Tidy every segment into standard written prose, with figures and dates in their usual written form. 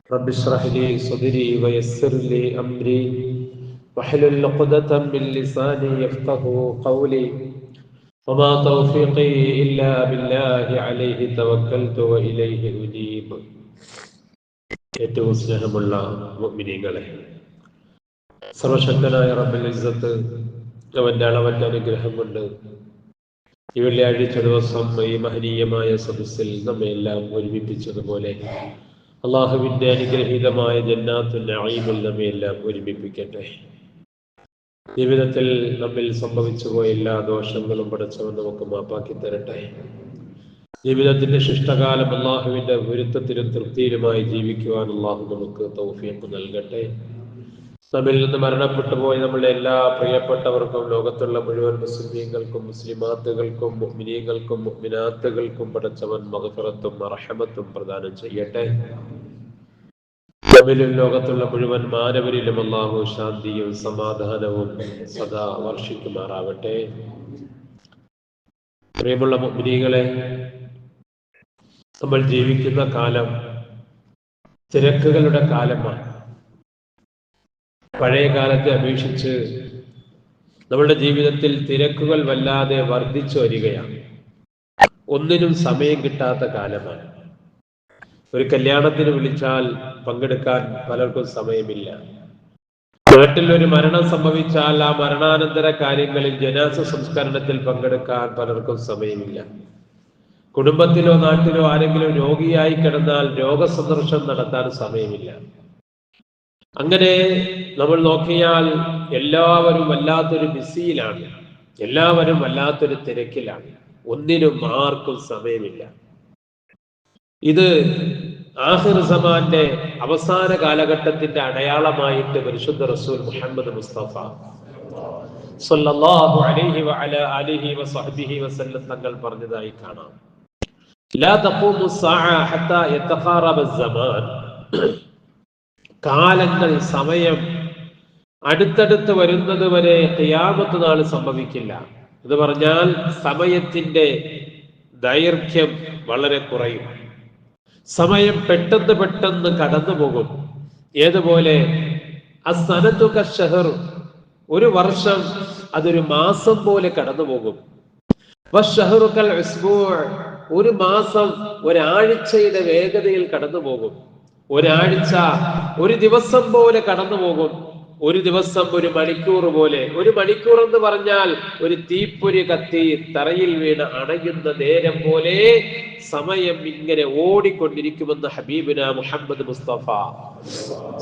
رب اشرح لي صدري ويسر لي أمري واحلل عقدة من لساني يفقهوا قولي وما توفيقي إلا بالله عليه توكلت وإليه أنيب. ഏറ്റവും സ്നേഹമുള്ള മുഅ്മിനീങ്ങളെ, സർവശക്തനായ റബ്ബുൽ ഇസ്സത്ത് അവന്റെ അളവറ്റ അനുഗ്രഹം കൊണ്ട് ഈ വെള്ളിയാഴ്ച ദിവസം ഈ മഹനീയമായ സദസ്സിൽ നമ്മെ എല്ലാം ഒരുമിപ്പിച്ചതുപോലെ അള്ളാഹുവിന്റെ അനുഗ്രഹീതമായ ജന്നാത്തുൽ നഈമിൽ നമ്മെ എല്ലാം ഒരുമിപ്പിക്കട്ടെ. ജീവിതത്തിൽ നമ്മിൽ സംഭവിച്ചു പോയ എല്ലാ ദോഷങ്ങളും പടച്ചവൻ നമുക്ക് മാപ്പാക്കി തരട്ടെ. ജീവിതത്തിന്റെ ശിഷ്ടകാലം അള്ളാഹുവിന്റെ പൊരുത്തത്തിലും തൃപ്തിയിലുമായി ജീവിക്കുവാൻ അള്ളാഹു നമുക്ക് തൗഫീഖ് നൽകട്ടെ. നമ്മിൽ നിന്ന് മരണപ്പെട്ടു പോയ നമ്മളുടെ എല്ലാ പ്രിയപ്പെട്ടവർക്കും ലോകത്തുള്ള മുഴുവൻ മുസ്ലിമീങ്ങൾക്കും മുസ്ലിമാത്തുകൾക്കും മുഅ്മിനീങ്ങൾക്കും മുഅ്മിനാത്തുകൾക്കും പടച്ചവൻ മഗ്ഫിറത്തും റഹ്മത്തും പ്രദാനം ചെയ്യട്ടെ. നമ്മിലും ലോകത്തുള്ള മുഴുവൻ മാനവരിലും അല്ലാഹു ശാന്തിയും സമാധാനവും സദാ വർഷിക്കുമാറാവട്ടെ. പ്രിയമുള്ള മുഅ്മിനീങ്ങളെ, നമ്മൾ ജീവിക്കുന്ന കാലം തിരക്കുകളുടെ കാലമാണ്. പഴയ കാലത്തെ അപേക്ഷിച്ച് നമ്മളുടെ ജീവിതത്തിൽ തിരക്കുകൾ വല്ലാതെ വർദ്ധിച്ചു വരികയാണ്. ഒന്നിനും സമയം കിട്ടാത്ത കാലമാണ്. ഒരു കല്യാണത്തിന് വിളിച്ചാൽ പങ്കെടുക്കാൻ പലർക്കും സമയമില്ല. നാട്ടിൽ ഒരു മരണം സംഭവിച്ചാൽ ആ മരണാനന്തര കാര്യങ്ങളിൽ ജനാസ സംസ്കരണത്തിൽ പങ്കെടുക്കാൻ പലർക്കും സമയമില്ല. കുടുംബത്തിലോ നാട്ടിലോ ആരെങ്കിലും രോഗിയായി കിടന്നാൽ രോഗസന്ദർശനം നടത്താൻ സമയമില്ല. അങ്ങനെ നമ്മൾ നോക്കിയാൽ എല്ലാവരും വല്ലാത്തൊരു ബിസിയിലാണ്, എല്ലാവരും വല്ലാത്തൊരു തിരക്കിലാണ്. ഒന്നിനും ആർക്കും സമയമില്ല. ഇത് ആഖിർ സമാന്റെ അവസാന കാലഘട്ടത്തിന്റെ അടയാളമായിട്ട് പരിശുദ്ധ റസൂൽ മുഹമ്മദ് മുസ്തഫ സ്വല്ലല്ലാഹു അലൈഹി വഅലാ ആലിഹി വസഹ്ബിഹി വസല്ലം തങ്ങൾ പറഞ്ഞതായി കാണാം. ലാ തഖൂമു സ്സാഅ ഹത്താ യതഖാറബ അസ്സമാൻ. കാലങ്ങൾ, സമയം അടുത്തടുത്ത് വരുന്നത് വരെ ഖിയാമത്ത് നാൾ സംഭവിക്കില്ല. എന്ന് പറഞ്ഞാൽ സമയത്തിന്റെ ദൈർഘ്യം വളരെ കുറയും. സമയം പെട്ടെന്ന് പെട്ടെന്ന് കടന്നു പോകും. ഏതുപോലെ അസ്സനതു കശ്ശഹർ, ഒരു വർഷം അതൊരു മാസം പോലെ കടന്നു പോകും. വശ്ശഹറു കൽ ഉസ്ബൂഅ്, ഒരു മാസം ഒരാഴ്ചയുടെ വേഗതയിൽ കടന്നു പോകും. ഒരാഴ്ച ഒരു ദിവസം പോലെ കടന്നു പോകും. ഒരു ദിവസം ഒരു മണിക്കൂർ പോലെ. ഒരു മണിക്കൂർ എന്ന് പറഞ്ഞാൽ ഒരു തീപ്പൊരി കത്തി തറയിൽ വീണ് അണയുന്ന നേരം പോലെ സമയം ഇങ്ങനെ ഓടിക്കൊണ്ടിരിക്കുമെന്ന് ഹബീബുന മുഹമ്മദ് മുസ്തഫ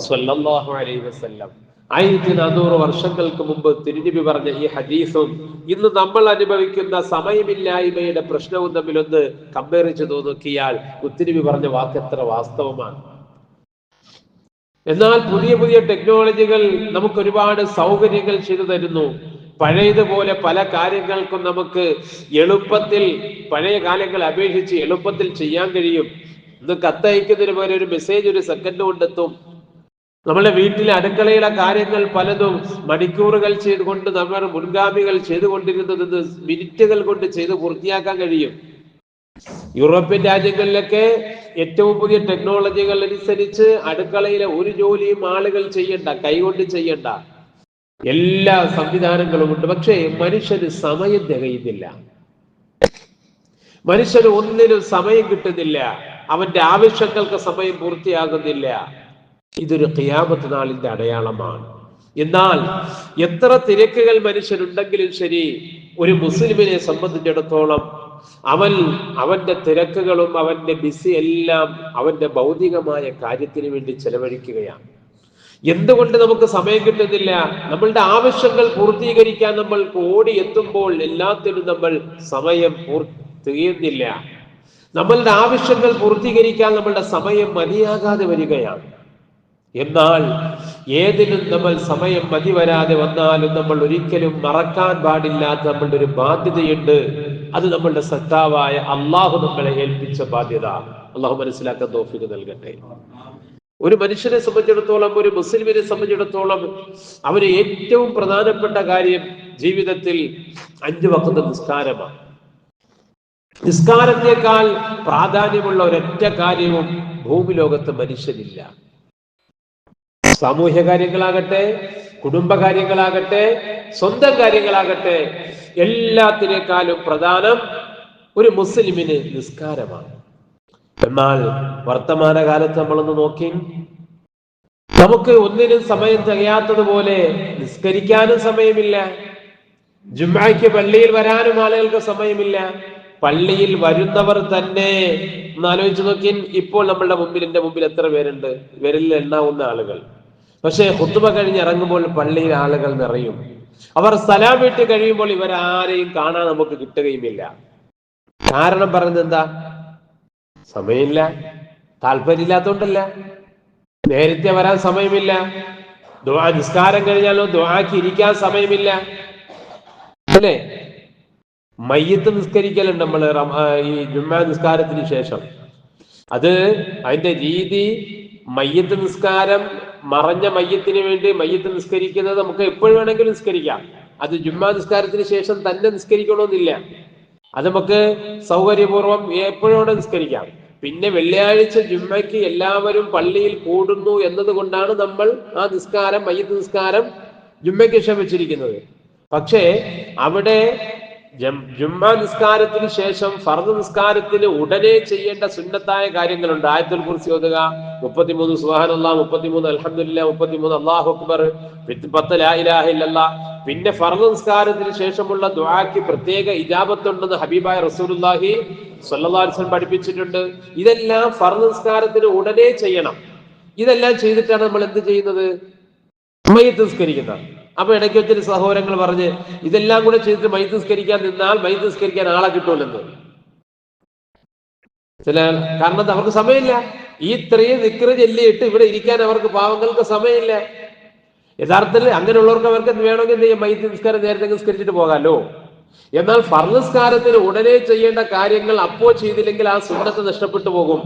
സ്വല്ലല്ലാഹു അലൈഹി വസല്ലം 1400 വർഷങ്ങൾക്ക് മുമ്പ് തിരുനബി പറഞ്ഞ ഈ ഹദീസും ഇന്ന് നമ്മൾ അനുഭവിക്കുന്ന സമയമില്ലായ്മയുടെ പ്രശ്നവും തമ്മിലൊന്ന് കമ്പയർ ചെയ്ത് നോക്കിയാൽ തിരുനബി പറഞ്ഞ വാക്ക് എത്ര വാസ്തവമാണ്. എന്നാൽ പുതിയ പുതിയ ടെക്നോളജികൾ നമുക്ക് ഒരുപാട് സൗകര്യങ്ങൾ ചെയ്തു തരുന്നു. പഴയതുപോലെ പല കാര്യങ്ങൾക്കും നമുക്ക് എളുപ്പത്തിൽ, പഴയ കാലങ്ങളെ അപേക്ഷിച്ച് എളുപ്പത്തിൽ ചെയ്യാൻ കഴിയും. ഇന്ന് കത്തയക്കുന്നതിന് പോലെ ഒരു മെസ്സേജ് ഒരു സെക്കൻഡ് കൊണ്ടെത്തും. നമ്മുടെ വീട്ടിലെ അടുക്കളയിലെ കാര്യങ്ങൾ പലതും മണിക്കൂറുകൾ ചെയ്തുകൊണ്ട് നമ്മുടെ മുൻഗാമികൾ ചെയ്തുകൊണ്ടിരുന്നത് മിനിറ്റുകൾ കൊണ്ട് ചെയ്ത് പൂർത്തിയാക്കാൻ കഴിയും. യൂറോപ്യൻ രാജ്യങ്ങളിലൊക്കെ ഏറ്റവും പുതിയ ടെക്നോളജികൾ അനുസരിച്ച് അടുക്കളയിലെ ഒരു ജോലിയും ആളുകൾ ചെയ്യണ്ട, കൈകൊണ്ട് ചെയ്യണ്ട, എല്ലാ സംവിധാനങ്ങളും ഉണ്ട്. പക്ഷേ മനുഷ്യന് സമയം തികയുന്നില്ല. മനുഷ്യന് ഒന്നിനും സമയം കിട്ടുന്നില്ല. അവന്റെ ആവശ്യങ്ങൾക്ക് സമയം പൂർത്തിയാകുന്നില്ല. ഇതൊരു ഖിയാമത്ത് നാളിന്റെ അടയാളമാണ്. എന്നാൽ എത്ര തിരക്കുകൾ മനുഷ്യനുണ്ടെങ്കിലും ശരി, ഒരു മുസ്ലിമിനെ സംബന്ധിച്ചിടത്തോളം അവന്റെ തിരക്കുകളും അവന്റെ ബിസി എല്ലാം അവന്റെ ഭൗതികമായ കാര്യത്തിന് വേണ്ടി ചെലവഴിക്കുകയാണ്. എന്തുകൊണ്ട് നമുക്ക് സമയം കിട്ടുന്നില്ല? നമ്മളുടെ ആവശ്യങ്ങൾ പൂർത്തീകരിക്കാൻ നമ്മൾ ഓടി എത്തുമ്പോൾ എല്ലാത്തിനും നമ്മൾ സമയം തികയുന്നില്ല. നമ്മളുടെ ആവശ്യങ്ങൾ പൂർത്തീകരിക്കാൻ നമ്മളുടെ സമയം മതിയാകാതെ വരികയാണ്. എന്നാൽ ഏതിനും നമ്മൾ സമയം മതി വരാതെ വന്നാലും നമ്മൾ ഒരിക്കലും മറക്കാൻ പാടില്ലാത്ത നമ്മളുടെ ഒരു ബാധ്യതയുണ്ട്. അത് നമ്മളുടെ സത്താവായ അള്ളാഹു നമ്മളെ ഏൽപ്പിച്ച ബാധ്യത. അള്ളാഹു മനസ്സിലാക്കാൻ തൗഫീഖ് നൽകട്ടെ. ഒരു മനുഷ്യനെ സംബന്ധിച്ചിടത്തോളം, ഒരു മുസ്ലിമിനെ സംബന്ധിച്ചിടത്തോളം അവന് ഏറ്റവും പ്രധാനപ്പെട്ട കാര്യം ജീവിതത്തിൽ 5 വഖ്ത് നിസ്കാരമാണ്. നിസ്കാരത്തെക്കാൾ പ്രാധാന്യമുള്ള ഒരൊറ്റ കാര്യവും ഭൂമി ലോകത്ത് മനുഷ്യനില്ല. സാമൂഹ്യ കാര്യങ്ങളാകട്ടെ, കുടുംബകാര്യങ്ങളാകട്ടെ, സ്വന്തം കാര്യങ്ങളാകട്ടെ, എല്ലാത്തിനേക്കാളും പ്രധാനം ഒരു മുസ്ലിമിന് നിസ്കാരമാണ്. എന്നാൽ വർത്തമാനകാലത്ത് നമ്മളൊന്ന് നോക്കി, നമുക്ക് ഒന്നിനും സമയം തികയാത്തതുപോലെ നിസ്കരിക്കാനും സമയമില്ല, ജുമുഅയ്ക്ക് പള്ളിയിൽ വരാനും ആളുകൾക്ക് സമയമില്ല. പള്ളിയിൽ വരുന്നവർ തന്നെ ഒന്ന് ആലോചിച്ച് നോക്കി, ഇപ്പോൾ നമ്മളുടെ എന്റെ മുമ്പിൽ എത്ര പേരുണ്ട്? വിരലിൽ എണ്ണാവുന്ന ആളുകൾ. പക്ഷേ ഖുത്ബ കഴിഞ്ഞ് ഇറങ്ങുമ്പോൾ പള്ളിയിൽ ആളുകൾ നിറയും. അവർ സലാം വീട്ടി കഴിയുമ്പോൾ ഇവരാരെയും കാണാൻ നമുക്ക് കിട്ടുകയുമില്ല. കാരണം പറയുന്നത് എന്താ? സമയമില്ല, താല്പര്യമില്ലാത്തോണ്ടല്ല, നേരത്തെ വരാൻ സമയമില്ല, നിസ്കാരം കഴിഞ്ഞാലോ ദുആക്ക് ഇരിക്കാൻ സമയമില്ല, അല്ലേ? മയ്യത്ത് നിസ്കരിക്കലുണ്ട് നമ്മൾ ഈ ജുമുഅ നിസ്കാരത്തിന് ശേഷം. അതിന്റെ രീതി, മയ്യത്ത് നിസ്കാരം, മറഞ്ഞ മയ്യത്തിന് വേണ്ടി മയ്യത്ത് നിസ്കരിക്കുന്നത് നമുക്ക് എപ്പോഴും വേണമെങ്കിലും നിസ്കരിക്കാം. അത് ജുമുഅ നിസ്കാരത്തിന് ശേഷം തന്നെ നിസ്കരിക്കണമെന്നില്ല. അത് നമുക്ക് സൗകര്യപൂർവ്വം എപ്പോഴും നിസ്കരിക്കാം. പിന്നെ വെള്ളിയാഴ്ച ജുമുഅയ്ക്ക് എല്ലാവരും പള്ളിയിൽ കൂടുന്നു എന്നതുകൊണ്ടാണ് നമ്മൾ ആ നിസ്കാരം, മയ്യത്ത് നിസ്കാരം ജുമുഅയ്ക്ക് ശേഷം വെച്ചിരിക്കുന്നത്. പക്ഷേ അവിടെ ജുമുഅ നിസ്കാരത്തിന് ശേഷം ഫർദ് നിസ്കാരത്തിന് ഉടനെ ചെയ്യേണ്ട സുന്നത്തായ കാര്യങ്ങളുണ്ട്. ആയത്തുൽ കുർസി ഓതുക, 33 സുബ്ഹാനല്ലാഹ്, 33 അൽഹംദുലില്ലാഹ്, 33 അല്ലാഹു അക്ബർ, 10 ലാ ഇലാഹ ഇല്ലല്ലാഹ്. പിന്നെ ഫർദ് നിസ്കാരത്തിന് ശേഷമുള്ള ദുആക്ക് പ്രത്യേക ഇജാബത്തുണ്ടെന്ന് ഹബീബായ റസൂലുള്ളാഹി സ്വല്ലല്ലാഹു അലൈഹി വസല്ലം പഠിപ്പിച്ചിട്ടുണ്ട്. ഇതെല്ലാം ഫർദ് നിസ്കാരത്തിന് ഉടനെ ചെയ്യണം. ഇതെല്ലാം ചെയ്തിട്ടാണ് നമ്മൾ എന്ത് ചെയ്യുന്നത്? മയ്യിത്ത് നിസ്കരിക്കുന്നത്. അപ്പൊ ഇടയ്ക്ക് ഒത്തിരി സഹോദരങ്ങൾ പറഞ്ഞ് ഇതെല്ലാം കൂടെ ചെയ്തിട്ട് മയ്യിത്ത് നിസ്കരിക്കാൻ നിന്നാൽ മയ്യിത്ത് നിസ്കരിക്കാൻ ആളെ കിട്ടൂലെന്ന്. കാരണം അവർക്ക് സമയമില്ല. ഈ ഇത്രയും ദിക്ർ ചൊല്ലിയിട്ട് ഇവിടെ ഇരിക്കാൻ അവർക്ക്, പാവങ്ങൾക്ക് സമയമില്ല. യഥാർത്ഥത്തിൽ അങ്ങനെയുള്ളവർക്ക് അവർക്ക് വേണമെങ്കിൽ എന്ത് ചെയ്യും? മയ്യിത്ത് നിസ്കാരം നേരത്തെ നിസ്കരിച്ചിട്ട് പോകാമല്ലോ. എന്നാൽ ഫർദ് നിസ്കാരത്തിന് ഉടനെ ചെയ്യേണ്ട കാര്യങ്ങൾ അപ്പോൾ ചെയ്തില്ലെങ്കിൽ ആ സുന്നത്ത് നഷ്ടപ്പെട്ടു പോകും.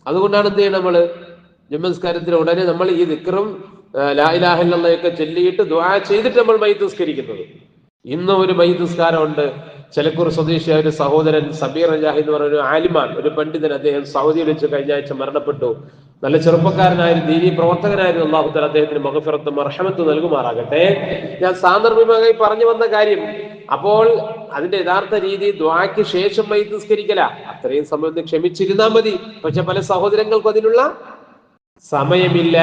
അതുകൊണ്ടാണ് എന്ത് ചെയ്യണം? നമ്മള് ജുമുഅ നിസ്കാരത്തിന് ഉടനെ നമ്മൾ ഈ ദിക്റും ലാ ഇലാഹ ഇല്ലല്ലാഹൊക്കെ ചൊല്ലിയിട്ട് ദുആ ചെയ്തിട്ട് നമ്മൾ മയ്യിത്ത് നിസ്കരിക്കുന്നത്. ഇന്ന് ഒരു മയ്യിത്ത് നിസ്കാരം ഉണ്ട്. ചെലക്കൂർ സ്വദേശിയായ ഒരു സഹോദരൻ സബീർ ജാഹി എന്ന് പറയുന്ന ഒരു ആലിമാൻ, ഒരു പണ്ഡിതൻ, അദ്ദേഹം സൗദിയിൽ വെച്ച് കഴിഞ്ഞ ആഴ്ച മരണപ്പെട്ടു. നല്ല ചെറുപ്പക്കാരനായിരുന്നു, ദീനീ പ്രവർത്തകനായിരുന്നു. അല്ലാഹു തആല അദ്ദേഹത്തിന് മഗ്ഫിറത്തും റഹ്മത്തും നൽകുമാറാകട്ടെ. ഞാൻ സാന്ദർഭികമായി പറഞ്ഞു വന്ന കാര്യം, അപ്പോൾ അതിന്റെ യഥാർത്ഥ രീതി ദുആക്ക് ശേഷം മയ്യിത്ത് നിസ്കരിക്കല. അത്രയും സമയം ഒന്ന് ക്ഷമിച്ചിരുന്നാൽ മതി. പക്ഷെ പല സഹോദരങ്ങൾക്കും അതിനുള്ള സമയമില്ല.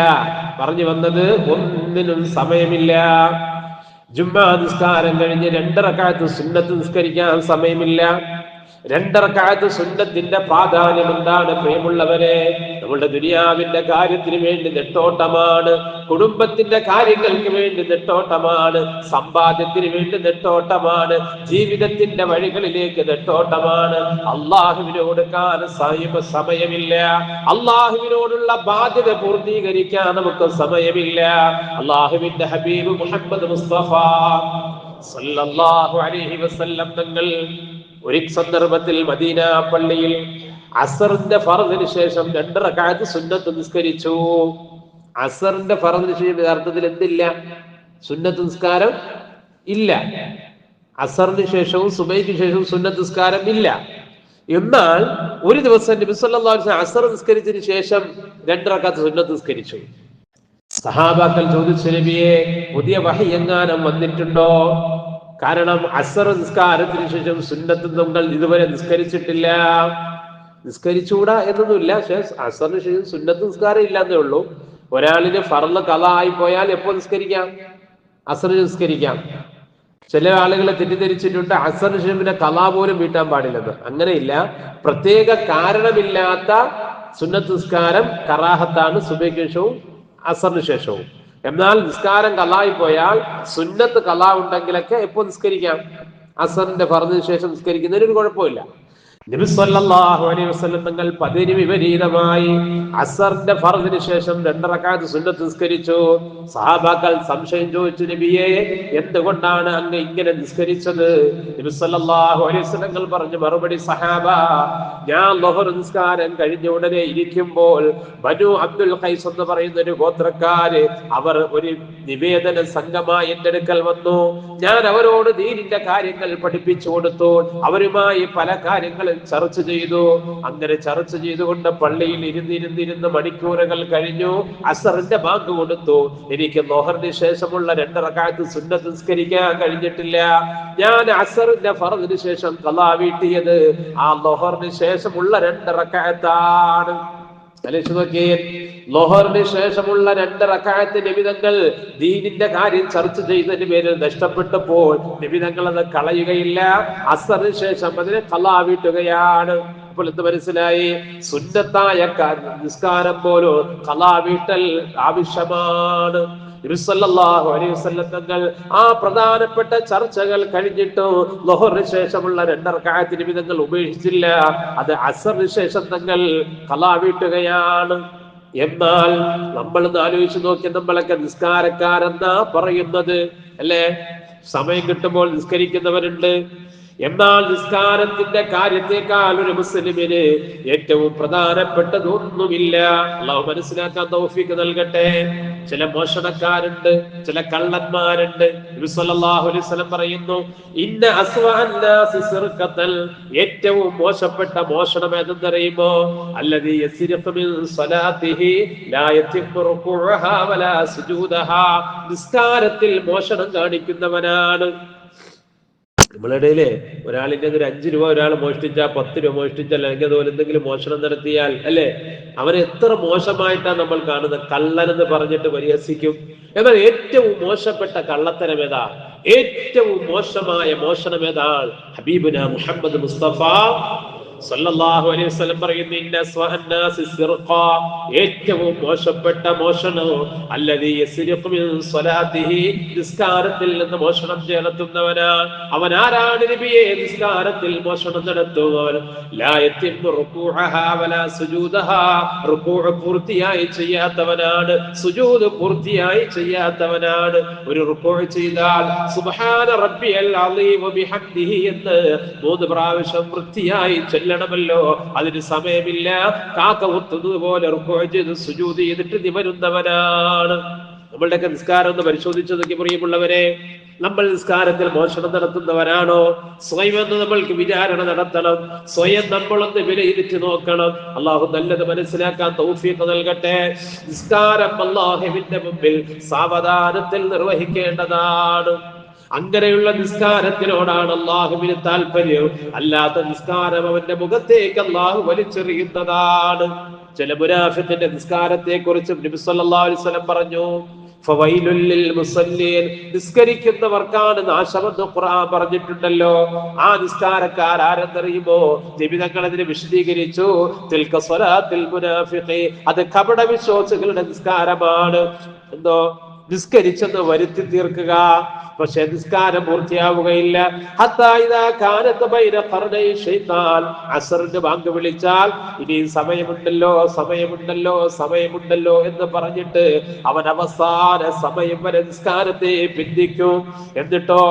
പറഞ്ഞു വന്നത്, ഒന്നിനും സമയമില്ല. ജുമുഅ നിസ്കാരം കഴിഞ്ഞ് 2 റക്അത്ത് സുന്നത്ത് നിസ്കരിക്കാൻ സമയമില്ല. 2 റക്അത്ത് സുന്നത്തിന്റെ പ്രാധാന്യം എന്താണ് പ്രിയമുള്ളവരെ? നമ്മുടെ ദുനിയാവിന്റെ കാര്യത്തിന് വേണ്ടി നെട്ടോട്ടമാണ്, കുടുംബത്തിന്റെ കാര്യങ്ങൾക്ക് വേണ്ടി നെട്ടോട്ടമാണ്, സമ്പാദ്യത്തിന് വേണ്ടി നെട്ടോട്ടമാണ്, ജീവിതത്തിന്റെ വഴികളിലേക്ക് നെട്ടോട്ടമാണ്. അള്ളാഹുവിനോട് സമയമില്ല. അള്ളാഹുവിനോടുള്ള ബാധ്യത പൂർത്തീകരിക്കാൻ നമുക്ക് സമയമില്ല. അള്ളാഹുവിന്റെ ഹബീബ് മുഹമ്മദ് മുസ്തഫ സല്ലല്ലാഹു അലൈഹി വസല്ലം തങ്ങൾ ഒരു സന്ദർഭത്തിൽ മദീന പള്ളിയിൽ അസറിന്റെ ഫർദിന് ശേഷം 2 റക്അത്ത് സുന്നത്ത് നിസ്കരിച്ചു. അസറിന്റെ ഫർദിന് ശേഷം യഥാർത്ഥത്തിൽ എന്തില്ല? സുന്നത്ത് നിസ്കാരം ഇല്ല. അസറിന് ശേഷവും സുബൈക്ക് ശേഷവും സുന്നത്ത് നിസ്കാരം ഇല്ല. എന്നാൽ ഒരു ദിവസം നബി സല്ലല്ലാഹു അലൈഹി വസല്ലം അസർ നിസ്കരിച്ചതിന് ശേഷം 2 റക്അത്ത് സുന്നത്ത് നിസ്കരിച്ചു. സഹാബാക്കൾ ചോദിച്ചു, നബിയെ, പുതിയ വഹി എങ്ങാനും വന്നിട്ടുണ്ടോ? കാരണം അസർ നിസ്കാരത്തിന് ശേഷം സുന്നത്ത് നമ്മൾ ഇതുവരെ നിസ്കരിച്ചിട്ടില്ല. നിസ്കരിച്ചുകൂടാ എന്നൊന്നുമില്ല, പക്ഷെ അസറിന് ശേഷം സുന്നത്ത് നിസ്കാരം ഇല്ലാന്നേ ഉള്ളൂ. ഒരാളിന് ഫർള് ഖളാ ആയി പോയാൽ എപ്പോ നിസ്കരിക്കാം? അസറിന് നിസ്കരിക്കാം. ചില ആളുകളെ തെറ്റിദ്ധരിച്ചിട്ടുണ്ട് അസറിന് ശേഷം പിന്നെ ഖളാ പോലും വീട്ടാൻ പാടില്ലെന്ന്. അങ്ങനെയില്ല. പ്രത്യേക കാരണമില്ലാത്ത സുന്നത്ത് നിസ്കാരം കറാഹത്താണ് സുബഹിക്ക് ശേഷവും അസറിന് ശേഷവും. എന്നാൽ നിസ്കാരം ഖളായി പോയാൽ സുന്നത്ത് ഖളാ ഉണ്ടെങ്കിലൊക്കെ എപ്പോ നിസ്കരിക്കാം? അസറിന്റെ ഫർദിന് ശേഷം നിസ്കരിക്കുന്നതിന് ഒരു കുഴപ്പമില്ല. നബി സല്ലല്ലാഹു അലൈഹി വസല്ലം തങ്ങൾ പതിന് വിപരീതമായി അസറിന്റെ ഫർദിന് ശേഷം 2 റക്അത്ത് സുന്നത്ത് നിസ്കരിച്ചു. സഹാബാക്കൾ സംശയം ചോദിച്ചു, നബിയെ, എന്തുകൊണ്ടാണ് അങ്ങ് ഇങ്ങനെ നിസ്കരിച്ചത്? നബി സല്ലല്ലാഹു അലൈഹി വസല്ലം തങ്ങൾ പറഞ്ഞു മറുപടി, സഹാബ, ഞാൻ ളുഹർ നിസ്കാരം കഴിഞ്ഞ ഉടനെ ഇരിക്കുമ്പോൾ ബനു അബ്ദുൽ ഖൈസ് എന്ന് പറയുന്ന ഒരു ഗോത്രക്കാര് അവർ ഒരു നിവേദന സംഘമായി എന്റെ അടുക്കൽ വന്നു. ഞാൻ അവരോട് ദീനിന്റെ കാര്യങ്ങൾ പഠിപ്പിച്ചു കൊടുത്തു. അവരുമായി പല കാര്യങ്ങൾ ചർച്ച ചെയ്തു. അങ്ങനെ ചർച്ച ചെയ്തുകൊണ്ട് പള്ളിയിൽ ഇരുന്നിരുന്നിരുന്ന് മണിക്കൂറുകൾ കഴിഞ്ഞു. അസറിന്റെ ബാങ്ക് കൊടുത്തു. എനിക്ക് ലോഹറിന് ശേഷമുള്ള 2 റക്അത്ത് സുന്നത്ത് നിസ്കരിക്കാൻ കഴിഞ്ഞിട്ടില്ല. ഞാൻ അസറിന്റെ ഫർദിന് ശേഷം ഖളാ വീട്ടിയത് ആ ലോഹറിന് ശേഷമുള്ള 2 റക്അത്താണ്. ലോഹറിന് ശേഷമുള്ള 2 റക്അത്ത് നിബിതങ്ങൾ ദീനിന്റെ കാര്യം ചർച്ച ചെയ്തതിന് പേരിൽ നഷ്ടപ്പെട്ടപ്പോൾ നിബിതങ്ങൾ അത് കളയുകയില്ല, അസറിന് ശേഷം അതിനെ ഖളാ വീട്ടുകയാണ്. അപ്പോൾ എന്ത് മനസ്സിലായി? സുന്നത്തായ നിസ്കാരം പോലും ഖളാ വീട്ടൽ ആവശ്യമാണ്. നബി സല്ലല്ലാഹു അലൈഹി വസല്ലം തങ്ങൾ ആ പ്രധാനപ്പെട്ട ചർച്ചകൾ കഴിഞ്ഞിട്ട് ളുഹറിന് ശേഷമുള്ള 2 റക്അത്ത് നിബിതങ്ങൾ ഉപേക്ഷിച്ചില്ല. അത് അസറിന് ശേഷം തങ്ങൾ ഖളാ വീട്ടുകയാണ്. എന്നാൽ നമ്മൾ ആലോചിച്ച് നോക്കി, നമ്മളൊക്കെ നിസ്കാരക്കാരെന്നാ പറയുന്നത് അല്ലേ? സമയം കിട്ടുമ്പോൾ നിസ്കരിക്കുന്നവരുണ്ട്. എന്നാൽ നിസ്കാരത്തിന്റെ കാര്യത്തെക്കാൾ ഒരു മുസ്ലിമിന് ഏറ്റവും പ്രധാനപ്പെട്ടതൊന്നുമില്ല. അള്ളാഹു മനസ്സിലാക്കാൻ തൗഫീഖ് നൽകട്ടെ. ചില മോഷണക്കാരുണ്ട്, ചില കള്ളന്മാരുണ്ട്. നബി സല്ലല്ലാഹു അലൈഹി വസല്ലം പറയുന്നു, ഇന്ന അസ്വഅന്നാസി സിർഖത്തൽ, ഏറ്റവും മോശപ്പെട്ട മോഷണം ഏതെന്നറിയുമോ? അല്ലദീ യസ്രിഖു മിൻ സ്വലാത്തിഹി ലാ യതിഖു റുകൂഅഹാ വലാ സുജൂദഹാ, നിസ്കാരത്തിൽ മോഷണം കാണിക്കുന്നവനാണ്. നമ്മളിടയില് ഒരാളിന്റെ ഒരു 5 രൂപ ഒരാൾ മോഷ്ടിച്ചാൽ, 10 രൂപ മോഷ്ടിച്ചാൽ, അല്ലെങ്കിൽ അതുപോലെ എന്തെങ്കിലും മോഷണം നടത്തിയാൽ അല്ലെ, അവനെ എത്ര മോശമായിട്ടാണ് നമ്മൾ കാണുന്നത്. കള്ളൻ എന്ന് പറഞ്ഞിട്ട് പരിഹസിക്കും. എന്നാൽ ഏറ്റവും മോശപ്പെട്ട കള്ളത്തരം ഏതാ? ഏറ്റവും മോശമായ മോഷണം ഏതാണ്? ഹബീബുന മുഹമ്മദ് മുസ്തഫ സല്ലല്ലാഹു അലൈഹി വസല്ലം പറയുന്നു, ഇന്ന അസ്വഅന്നാസി സിർഖ, ഏറ്റവും മോശപ്പെട്ട മോഷണം അല്ലദീ യസ്രിഖു മിൻ സ്വലാത്തിഹി, നിസ്കാരത്തിൽ നിന്ന് മോഷണം നടത്തുന്നവനാണ്. അവൻ ആരാണ് നബിയെ? നിസ്കാരത്തിൽ മോഷണം നടത്തുന്നവൻ. ലാ യതിമു റുകൂഅഹാ വലാ സുജൂദഹാ, റുകൂഅ പൂർത്തിയായി ചെയ്യാത്തവനാണ്, സുജൂദ് പൂർത്തിയായി ചെയ്യാത്തവനാണ്. ഒരു റുകൂഅ ചെയ്താൽ സുബ്ഹാന റബ്ബിയൽ അളീം വബിഹംദിഹി എന്ന് 3 പ്രാവശ്യം വൃത്തിയായി ണമല്ലോ, അതിന് സമയമില്ല. കാക്ക കുത്തുന്നത് പോലെ റുകൂഅ് ചെയ്ത് സുജൂദ് ചെയ്തിട്ട് നിവരുന്നവനാണ്. നമ്മളുടെയൊക്കെ നിസ്കാരം ഒന്ന് പരിശോധിച്ചു നോക്കി പ്രിയമുള്ളവരെ. നമ്മൾ നിസ്കാരത്തിൽ മോഷണം നടത്തുന്നവരാണോ? സ്വയം എന്ന് നമ്മൾക്ക് വിചാരണ നടത്തണം. സ്വയം നമ്മളൊന്ന് വിലയിരുത്തി നോക്കണം. അള്ളാഹു നല്ലത് മനസ്സിലാക്കാൻ തൗഫീഖ് നൽകട്ടെ. നിസ്കാരം അല്ലാഹുവിന്റെ മുമ്പിൽ സാവധാനത്തിൽ നിർവഹിക്കേണ്ടതാണ്. അങ്ങനെയുള്ള നിസ്കാരത്തിനോടാണ് അല്ലാഹുവിന് താല്പര്യം. അല്ലാത്ത നിസ്കാരം അവന്റെ മുഖത്തേക്ക് അല്ലാഹു വലിച്ചെറിയുന്നതാണ്. ചില മുനാഫിഖിന്റെ നിസ്കാരത്തെ കുറിച്ച് നബി സല്ലല്ലാഹു അലൈഹി വസല്ലം പറഞ്ഞു, ഫവൈലുൽ ലിൽ മുസല്ലീൻ, നിസ്കരിക്കുന്നവർക്കാണ് നാശമെന്ന് ഖുർആൻ പറഞ്ഞിട്ടുണ്ടല്ലോ. ആ നിസ്കാരക്കാർ ആരെന്നറിയുമോ? നബി തങ്ങൾ അതിനെ വിശദീകരിച്ചു, തിൽക സ്വലാത്തുൽ മുനാഫിഖി, അത് കപട വിശ്വാസികളുടെ നിസ്കാരമാണ്. എന്തോ നിസ്കരിച്ചെന്ന് വരുത്തി തീർക്കുക, പക്ഷെ നിസ്കാരം പൂർത്തിയാവുകയില്ല. അസറിന്റെ ബാങ്ക് വിളിച്ചാൽ ഇനി സമയമുണ്ടല്ലോ സമയമുണ്ടല്ലോ സമയമുണ്ടല്ലോ എന്ന് പറഞ്ഞിട്ട് അവൻ അവസാന സമയം വരെ നിസ്കാരത്തെ പിന്തിക്കും. എന്നിട്ടോ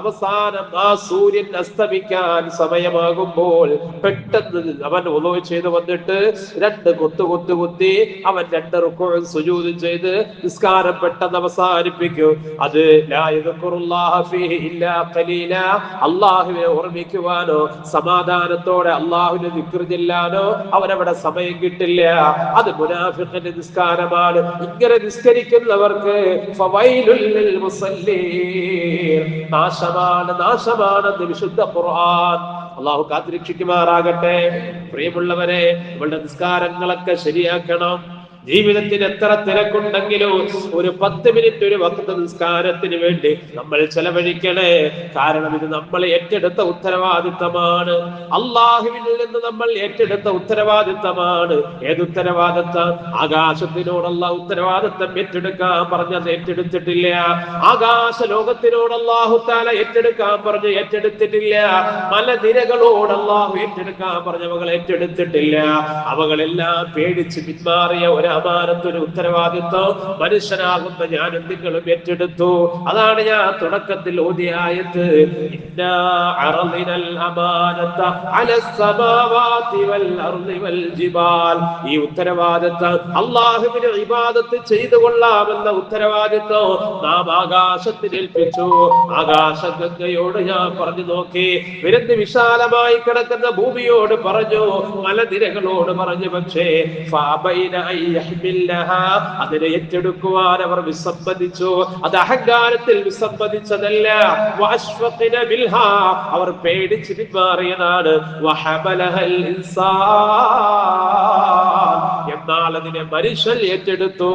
അവസാനം ആ സൂര്യൻ അസ്തമിക്കാൻ സമയമാകുമ്പോൾ പെട്ടെന്ന് അവൻ ഉളൂ ചെയ്ത് വന്നിട്ട് 2 കുത്തി അവൻ 2 റുകൂഉം സുജൂദും ചെയ്ത് നിസ്കാരം പെട്ടെന്ന് അവസാനിപ്പിക്കും. അത് അല്ലാഹുവിനെ ഓർമ്മിക്കുവാനോ സമാധാനത്തോടെ അല്ലാഹുവിനെ ദിക്ർ ചെല്ലാനോ അവനവിടെ സമയം കിട്ടില്ല. അത് മുനാഫിഖിന്റെ നിസ്കാരമാണ്. ഇങ്ങനെ നിസ്കരിക്കുന്നവർക്ക് ഫവൈലുൽ ലിൽ മുസല്ലീൻ, നാശമാണ് നാശമാണെന്ന് വിശുദ്ധ ഖുർആൻ. അല്ലാഹു കാത്തുരക്ഷിക്കുമാറാകട്ടെ. പ്രിയമുള്ളവരെ, നമ്മളുടെ നിസ്കാരങ്ങളൊക്കെ ശരിയാക്കണം. ജീവിതത്തിന് എത്ര തിരക്കുണ്ടെങ്കിലും ഒരു 10 മിനിറ്റ് ഒരു വഖ്ത് നിസ്കാരത്തിന് വേണ്ടി നമ്മൾ ചെലവഴിക്കണേ. കാരണം ഇത് നമ്മൾ ഏറ്റെടുത്ത ഉത്തരവാദിത്തമാണ്. അല്ലാഹുവിൽ നിന്ന് നമ്മൾ ഏറ്റെടുത്ത ഉത്തരവാദിത്തമാണ്. ഏത് ഉത്തരവാദിത്തം? ആകാശത്തിനോടുള്ള ഉത്തരവാദിത്തം ഏറ്റെടുക്കാൻ പറഞ്ഞത് ഏറ്റെടുത്തിട്ടില്ല. ആകാശ ലോകത്തിനോട് അല്ലാഹു തആല ഏറ്റെടുക്കാൻ പറഞ്ഞ് ഏറ്റെടുത്തിട്ടില്ല. മലനിരകളോട് അല്ലാഹു ഏറ്റെടുക്കാൻ പറഞ്ഞവകൾ ഏറ്റെടുത്തിട്ടില്ല. അവകളെല്ലാം പേടിച്ച് പിന്മാറിയ അമാനത്ത്, ഒരു ഉത്തരവാദിത്വം മനുഷ്യനാകുന്ന ഞാനും നിങ്ങളും ഏറ്റെടുത്തു. അതാണ് ഞാൻ തുടക്കത്തിൽ ഓതിയ ആയത്ത്, ഇന്നാ അറദിനൽ അമാനത അലസ് സമാവാതി വൽ അർളി വൽ ജിബാൽ. ഈ ഉത്തരവാദിത്വം, അല്ലാഹുവിനെ ഇബാദത്ത് ചെയ്തു കൊള്ളാമെന്ന ഉത്തരവാദിത്വം നാം ആകാശത്തിൽ ഏൽപ്പിച്ചു. ആകാശഗംഗയോട് ഞാൻ പറഞ്ഞു നോക്കി, വിരുന്ന് വിശാലമായി കിടക്കുന്ന ഭൂമിയോട് പറഞ്ഞു, മലനിരകളോട് പറഞ്ഞു. പക്ഷേ അതിനെ ഏറ്റെടുക്കുവാൻ അവർ വിസമ്മതിച്ചു. അത് അഹങ്കാരത്തിൽ വിസമ്മതിച്ചതല്ല, അവർ പേടിച്ച് പിന്മാറിയതാണ്. എന്നാൽ അതിനെ മനുഷ്യർ ഏറ്റെടുത്തു.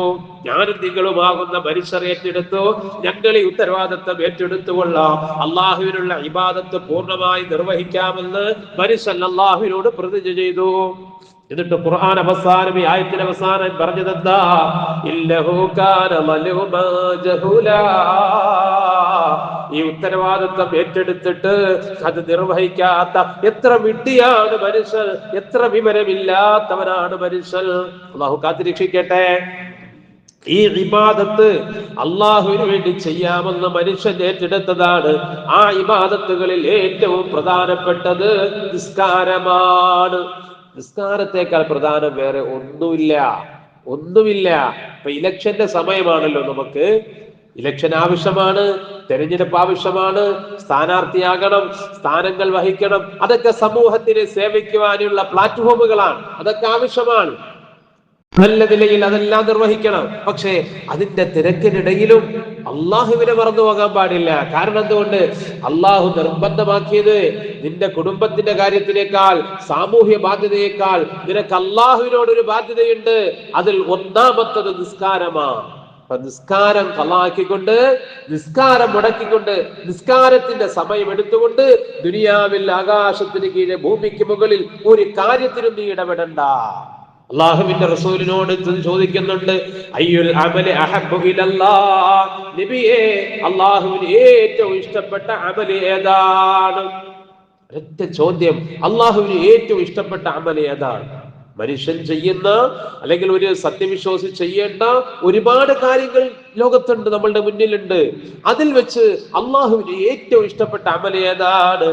ഞാനും നിങ്ങളുമാകുന്ന മനുഷ്യർ ഏറ്റെടുത്തു. ഞങ്ങൾ ഈ ഉത്തരവാദിത്വം ഏറ്റെടുത്തുകൊള്ളാം. അള്ളാഹുവിനുള്ള ഇബാദത്ത് പൂർണ്ണമായി നിർവഹിക്കാമെന്ന് മനുഷ്യൻ അള്ളാഹുവിനോട് പ്രതിജ്ഞ ചെയ്തു. എന്നിട്ട് ഖുർആൻ അവസാനം, ഈ ആയത്തിന്റെ അവസാനം പറഞ്ഞതെന്താ? ഇന്നഹു കാന മലൂമാ ജഹൂലാ. ഈ ഉത്തരവാദിത്വം ഏറ്റെടുത്തിട്ട് അത് നിർവഹിക്കാത്ത എത്ര വിഡ്ഢിയാണ് മനുഷ്യൻ, എത്ര വിവരമില്ലാത്തവനാണ് മനുഷ്യൻ. അള്ളാഹു കാത്തിരക്ഷിക്കട്ടെ. ഈ ഇബാദത്ത് അള്ളാഹുവിന് വേണ്ടി ചെയ്യാമെന്ന് മനുഷ്യൻ ഏറ്റെടുത്തതാണ്. ആ ഇബാദത്തുകളിൽ ഏറ്റവും പ്രധാനപ്പെട്ടത് നിസ്കാരമാണ്. നിസ്കാരത്തെക്കാൾ പ്രധാനം വേറെ ഒന്നുമില്ല. ഇപ്പൊ ഇലക്ഷന്റെ സമയമാണല്ലോ, നമുക്ക് ഇലക്ഷൻ ആവശ്യമാണ്, തെരഞ്ഞെടുപ്പ് ആവശ്യമാണ്, സ്ഥാനാർത്ഥിയാകണം, സ്ഥാനങ്ങൾ വഹിക്കണം. അതൊക്കെ സമൂഹത്തിനെ സേവിക്കുവാനുള്ള പ്ലാറ്റ്ഫോമുകളാണ്, അതൊക്കെ ആവശ്യമാണ്. നല്ല നിലയിൽ അതെല്ലാം നിർവഹിക്കണം. പക്ഷേ അതിന്റെ തിരക്കിനിടയിലും അള്ളാഹുവിനെ മറന്നു പോകാൻ പാടില്ല. കാരണം എന്തുകൊണ്ട്? അള്ളാഹു നിർബന്ധമാക്കിയത് നിന്റെ കുടുംബത്തിന്റെ കാര്യത്തിനേക്കാൾ, സാമൂഹ്യ ബാധ്യതയേക്കാൾ നിനക്ക് അള്ളാഹുവിനോടൊരു ബാധ്യതയുണ്ട്. അതിൽ ഒന്നാമത്തത് നിസ്കാരമാണ്. അപ്പൊ നിസ്കാരം ഖളാക്കിക്കൊണ്ട്, നിസ്കാരം മുടക്കിക്കൊണ്ട്, നിസ്കാരത്തിന്റെ സമയം എടുത്തുകൊണ്ട് ദുനിയാവിൽ ആകാശത്തിന് കീഴെ ഭൂമിക്ക് മുകളിൽ ഒരു കാര്യത്തിനും നീ ഇടപെടണ്ട. അള്ളാഹുവിന്റെ റസൂലിനോട് ചോദിക്കുന്നുണ്ട്, അയ്യുൽ അമലി അഹബ്ബു ഇലല്ലാഹ്, നബിയേ അള്ളാഹുവിന് ഏറ്റവും ഇഷ്ടപ്പെട്ട അമല് ഏതാണ്? ഒരൊറ്റ ചോദ്യം, അള്ളാഹുവിന് ഏറ്റവും ഇഷ്ടപ്പെട്ട അമല് ഏതാണ്? മനുഷ്യൻ ചെയ്യുന്ന, അല്ലെങ്കിൽ ഒരു സത്യവിശ്വാസി ചെയ്യേണ്ട ഒരുപാട് കാര്യങ്ങൾ ലോകത്തുണ്ട്, നമ്മളുടെ മുന്നിലുണ്ട്. അതിൽ വെച്ച് അള്ളാഹുവിന് ഏറ്റവും ഇഷ്ടപ്പെട്ട അമൽ ഏതാണ്?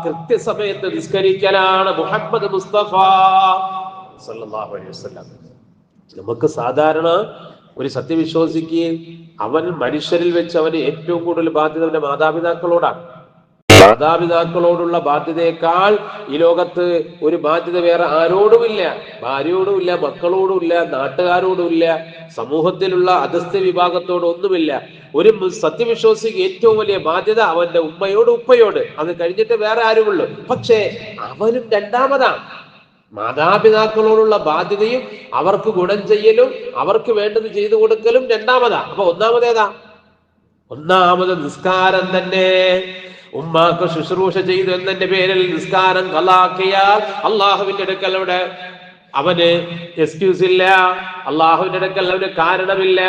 കൃത്യസമയത്ത് നിസ്കരിക്കലാണ്. മുഹമ്മദ് മുസ്തഫ സല്ലല്ലാഹു അലൈഹി വസല്ലം. നമുക്ക് സാധാരണ ഒരു സത്യവിശ്വാസിക്ക് അവൻ മനുഷ്യരിൽ വെച്ച് അവന് ഏറ്റവും കൂടുതൽ ബാധ്യത അവന്റെ മാതാപിതാക്കളോടാണ്. മാതാപിതാക്കളോടുള്ള ബാധ്യതയേക്കാൾ ഈ ലോകത്ത് ഒരു ബാധ്യത വേറെ ആരോടുമില്ല. ഭാര്യയോടുമില്ല, മക്കളോടുമില്ല, നാട്ടുകാരോടുമില്ല, സമൂഹത്തിലുള്ള അധസ്ഥ വിഭാഗത്തോടൊന്നുമില്ല. ഒരു സത്യവിശ്വാസിക്ക് ഏറ്റവും വലിയ ബാധ്യത അവന്റെ ഉമ്മയോട്, ഉപ്പയോട്. അത് കഴിഞ്ഞിട്ട് വേറെ ആരുമുള്ളൂ. പക്ഷേ അവനും രണ്ടാമതാണ്. മാതാപിതാക്കളോടുള്ള ബാധ്യതയും അവർക്ക് ഗുണം ചെയ്യലും അവർക്ക് വേണ്ടത് ചെയ്തു കൊടുക്കലും രണ്ടാമതാ. അപ്പൊ ഒന്നാമതേതാ? ഒന്നാമത് നിസ്കാരം തന്നെ. ഉമ്മാക്ക് ശുശ്രൂഷ ചെയ്തു എന്നതിന്റെ പേരിൽ നിസ്കാരം ഖളാക്കിയാൽ അള്ളാഹുവിന്റെ അടുക്കൽ അവിടെ അവന് എക്സ്ക്യൂസ് ഇല്ല. അള്ളാഹുവിന്റെ അടുക്കൽ അവന് കാരണമില്ല.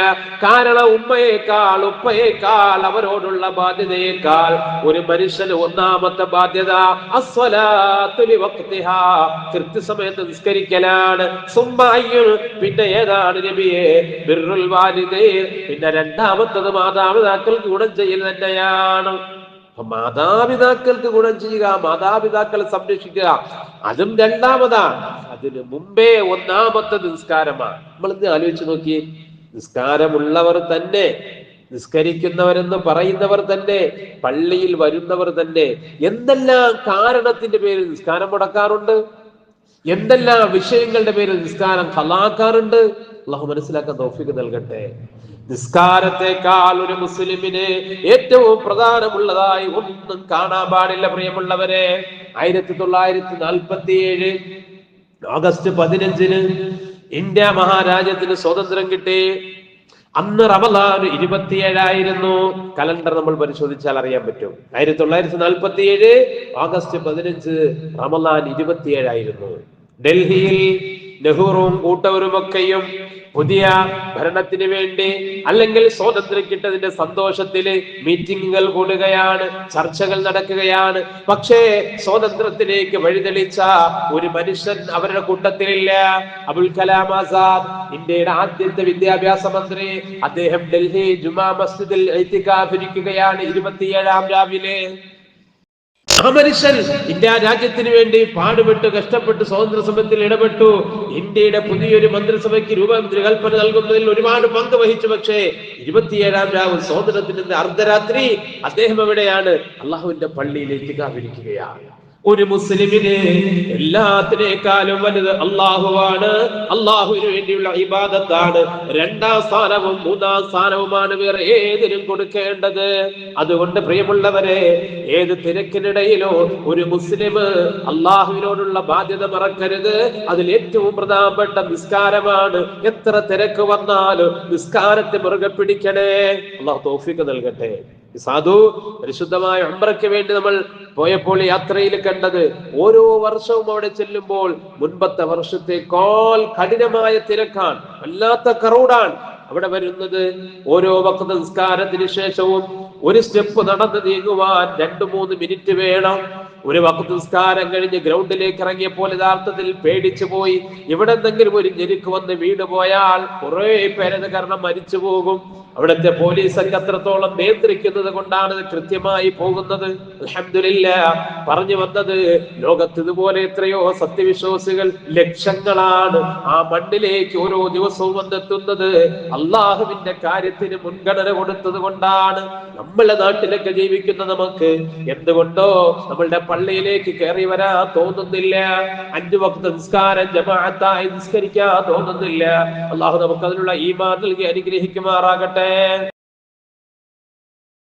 കാരണം ഉമ്മയേക്കാൾ, ഉപ്പയേക്കാൾ, അവരോടുള്ള ബാധ്യതയേക്കാൾ ഒരു മനുഷ്യന് ഒന്നാമത്തെ ബാധ്യത അസ്സലാത്തു ലിവഖ്തിഹാ, കൃത്യസമയത്ത് നിസ്കരിക്കലാണ്. സുമ്മഅയ്യുൽ, പിന്നെ ഏതാണ് നബിയെ? ബിർറുൽ വാലിദൈൻ, പിന്നെ രണ്ടാമത്തത് മാതാപിതാക്കൾക്ക് ഗുണം ചെയ്യൽ തന്നെയാണ്. മാതാപിതാക്കൾക്ക് ഗുണം ചെയ്യുക, മാതാപിതാക്കളെ സംരക്ഷിക്കുക, അതും രണ്ടാമതാണ്. അതിന് മുമ്പേ ഒന്നാമത്തെ നിസ്കാരമാണ്. നമ്മൾ ഇന്ന് ആലോചിച്ച് നോക്കിയേ, നിസ്കാരമുള്ളവർ തന്നെ, നിസ്കരിക്കുന്നവരെന്ന് പറയുന്നവർ തന്നെ, പള്ളിയിൽ വരുന്നവർ തന്നെ എന്തെല്ലാം കാരണത്തിന്റെ പേരിൽ നിസ്കാരം മുടക്കാറുണ്ട്, എന്തെല്ലാം വിഷയങ്ങളുടെ പേരിൽ നിസ്കാരം ഖളാക്കാറുണ്ട്. അള്ളാഹു മനസ്സിലാക്കാൻ തൗഫീഖ് നൽകട്ടെ. നിസ്കാരത്തെക്കാൾ ഒരു മുസ്ലിമിന് ഏറ്റവും പ്രധാനമുള്ളതായി ഒന്നും കാണാൻ പാടില്ല. പ്രിയമുള്ളവരെ, 1947 ഓഗസ്റ്റ് 15 ഇന്ത്യ മഹാരാജ്യത്തിന് സ്വാതന്ത്ര്യം കിട്ടി. അന്ന് റമദാൻ 27 കലണ്ടർ നമ്മൾ പരിശോധിച്ചാൽ അറിയാൻ പറ്റും. 1947 ഓഗസ്റ്റ് 15 റമദാൻ 27. ഡൽഹിയിൽ നെഹ്റുവും കൂട്ടവരുമൊക്കെയും പുതിയ ഭരണത്തിന് വേണ്ടി അല്ലെങ്കിൽ സ്വാതന്ത്ര്യം കിട്ടതിന്റെ സന്തോഷത്തില് മീറ്റിങ്ങുകൾ കൂടുകയാണ്, ചർച്ചകൾ നടക്കുകയാണ്. പക്ഷേ സ്വാതന്ത്ര്യത്തിലേക്ക് വഴിതെളിച്ച ഒരു മനുഷ്യൻ അവരുടെ കൂട്ടത്തിലില്ല. അബുൽ കലാം ആസാദ്, ഇന്ത്യയുടെ ആദ്യത്തെ വിദ്യാഭ്യാസ മന്ത്രി, അദ്ദേഹം ഡൽഹി ജുമാ മസ്ജിദിൽ ഇരിക്കുകയാണ് 27-ാം രാവിലെ. ആ മനുഷ്യൻ ഇന്ത്യ രാജ്യത്തിന് വേണ്ടി പാടുപെട്ട് കഷ്ടപ്പെട്ട് സ്വാതന്ത്ര്യ സമരത്തിൽ ഇടപെട്ടു. ഇന്ത്യയുടെ പുതിയൊരു മന്ത്രിസഭയ്ക്ക് രൂപകൽപ്പന നൽകുന്നതിൽ ഒരുപാട് പങ്ക് വഹിച്ചു. പക്ഷേ 27-ാം രാവ് സ്വാതന്ത്ര്യത്തിന്റെ അർദ്ധരാത്രി അദ്ദേഹം എവിടെയാണ്? അള്ളാഹുവിന്റെ പള്ളിയിൽ ഇരിക്കുകയാണ്. ഒരു മുസ്ലിമിന് എല്ലാത്തിനേക്കാളും വലുത് അള്ളാഹുവാണ്. അള്ളാഹുവിന് വേണ്ടിയുള്ള ഇബാദത്താണ്. 2ാം സ്ഥാനവും 3ാം സ്ഥാനവുമാണ് വേറെ ഏതിനും കൊടുക്കേണ്ടത്. അതുകൊണ്ട് പ്രിയമുള്ളവരെ, ഏത് തിരക്കിനിടയിലോ ഒരു മുസ്ലിം അള്ളാഹുവിനോടുള്ള ബാധ്യത മറക്കരുത്. അതിൽ ഏറ്റവും പ്രധാനപ്പെട്ട നിസ്കാരമാണ്. എത്ര തിരക്ക് വന്നാലും നിസ്കാരത്തെ മുറുകെ പിടിക്കണേ. അള്ളാഹു തൗഫീഖ് നൽകട്ടെ. സാധു പരിശുദ്ധമായ ഉംറയ്ക്ക് വേണ്ടി നമ്മൾ പോയപ്പോൾ യാത്രയിൽ കണ്ടത്, ഓരോ വർഷവും അവിടെ ചെല്ലുമ്പോൾ മുൻപത്തെ വർഷത്തേക്കാൾ കഠിനമായ തിരക്കാണ്, വല്ലാത്ത ക്രൗഡാണ് അവിടെ വരുന്നത്. ഓരോ വഖ്ത് നിസ്കാരത്തിന് ശേഷവും ഒരു സ്റ്റെപ്പ് നടന്ന് നീങ്ങുവാൻ 2-3 മിനിറ്റ് വേണം. ഒരു വഖ്ത് നിസ്കാരം കഴിഞ്ഞ് ഗ്രൗണ്ടിലേക്ക് ഇറങ്ങിയപ്പോൾ യഥാർത്ഥത്തിൽ പേടിച്ചു പോയി. എവിടെ എന്തെങ്കിലും ഒരു ഞെരുക്ക് വന്ന് വീട് പോയാൽ കുറെ പേരത് കാരണം മരിച്ചു പോകും. അവിടുത്തെ പോലീസൊക്കെ അത്രത്തോളം നിയന്ത്രിക്കുന്നത് കൊണ്ടാണ് ഇത് കൃത്യമായി പോകുന്നത്. അൽഹംദുലില്ലാഹ്. പറഞ്ഞു വന്നത്, ലോകത്ത് ഇതുപോലെ എത്രയോ സത്യവിശ്വാസികൾ ലക്ഷങ്ങളാണ് ആ മണ്ണിലേക്ക് ഓരോ ദിവസവും വന്നെത്തുന്നത്. അള്ളാഹുവിന്റെ കാര്യത്തിന് മുൻഗണന കൊടുത്തത് കൊണ്ടാണ്. നമ്മളെ നാട്ടിലൊക്കെ ജീവിക്കുന്ന നമുക്ക് എന്തുകൊണ്ടോ നമ്മളുടെ പള്ളിയിലേക്ക് കയറി വരാൻ തോന്നുന്നില്ല. 5 വഖ്ത് നിസ്കാരം ജമാഅത്തായി നിസ്കരിക്കാൻ തോന്നുന്നില്ല. അള്ളാഹു നമുക്ക് അതിനുള്ള ഈമാൻ നൽകി അനുഗ്രഹിക്കുമാറാകട്ടെ.